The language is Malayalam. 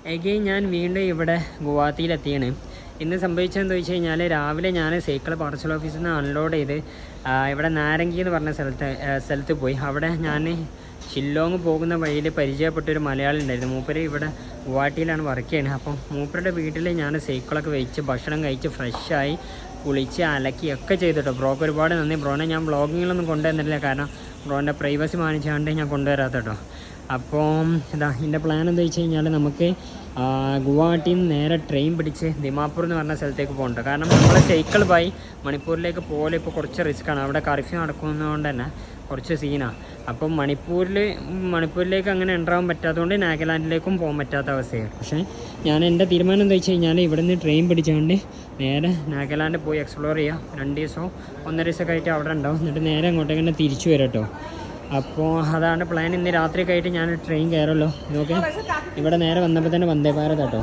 എഗെയിൻ ഞാൻ വീണ്ടും ഇവിടെ ഗുവാഹത്തിയിലെത്തിയാണ്. ഇന്ന് സംഭവിച്ചതെന്ന് വെച്ച് കഴിഞ്ഞാൽ രാവിലെ ഞാൻ സൈക്കിൾ പാർസൽ ഓഫീസിൽ നിന്ന് അൺലോഡ് ചെയ്ത് ഇവിടെ നാരങ്കി എന്ന് പറഞ്ഞ സ്ഥലത്ത് പോയി. അവിടെ ഞാൻ ഷില്ലോങ് പോകുന്ന വഴിയിൽ പരിചയപ്പെട്ടൊരു മലയാളി ഉണ്ടായിരുന്നു. മൂപ്പര് ഇവിടെ ഗുവാഹത്തിയിലാണ് വർക്ക് ചെയ്യുന്നത്. അപ്പം മൂപ്പരുടെ വീട്ടിൽ ഞാൻ സൈക്കിളൊക്കെ വെച്ച് ഭക്ഷണം കഴിച്ച് ഫ്രഷായി കുളിച്ച് അലക്കി ഒക്കെ ചെയ്തിട്ടോ. ബ്രോക്ക് ഒരുപാട് നന്ദി. ബ്രോനെ ഞാൻ വ്ളോഗിങ്ങിലൊന്നും കൊണ്ടുവന്നിട്ടില്ല, കാരണം ബ്രോൻ്റെ പ്രൈവസി മാനിച്ചാണ്ട് ഞാൻ കൊണ്ടുവരാത്ത കേട്ടോ. അപ്പോൾ എൻ്റെ പ്ലാൻ എന്താ വെച്ച് കഴിഞ്ഞാൽ നമുക്ക് ഗുവാഹട്ടിയിൽ നിന്ന് നേരെ ട്രെയിൻ പിടിച്ച് ദിമാപൂർ എന്ന് പറഞ്ഞ സ്ഥലത്തേക്ക് പോകണ്ട. കാരണം നമ്മൾ സൈക്കിൾ പോയി മണിപ്പൂരിലേക്ക് പോലെ ഇപ്പോൾ കുറച്ച് റിസ്ക്കാണ്. അവിടെ കർഫ്യൂ നടക്കുന്നതുകൊണ്ട് തന്നെ കുറച്ച് സീനാണ്. അപ്പം മണിപ്പൂരിലേക്ക് അങ്ങനെ എൻ്ററാൻ പറ്റാത്തതുകൊണ്ട് നാഗാലാൻഡിലേക്കും പോകാൻ പറ്റാത്ത അവസ്ഥയാണ്. പക്ഷേ ഞാൻ എൻ്റെ തീരുമാനം എന്താ വെച്ച് കഴിഞ്ഞാൽ ഇവിടെ നിന്ന് ട്രെയിൻ പിടിച്ചുകൊണ്ട് നേരെ നാഗാലാൻഡ് പോയി എക്സ്പ്ലോർ ചെയ്യുക. 2 ദിവസമോ 1.5 ദിവസമൊക്കെ ആയിട്ട് അവിടെ ഉണ്ടാവും. എന്നിട്ട് നേരെ അങ്ങോട്ടേക്ക് തന്നെ തിരിച്ചു വരാം കേട്ടോ. അപ്പോൾ അതാണ് പ്ലാൻ. ഇന്ന് രാത്രിയൊക്കെ ആയിട്ട് ഞാൻ ട്രെയിൻ കയറുമല്ലോ. നോക്കെ ഇവിടെ നേരെ വന്നപ്പോൾ തന്നെ വന്ദേ ഭാരത് കേട്ടോ.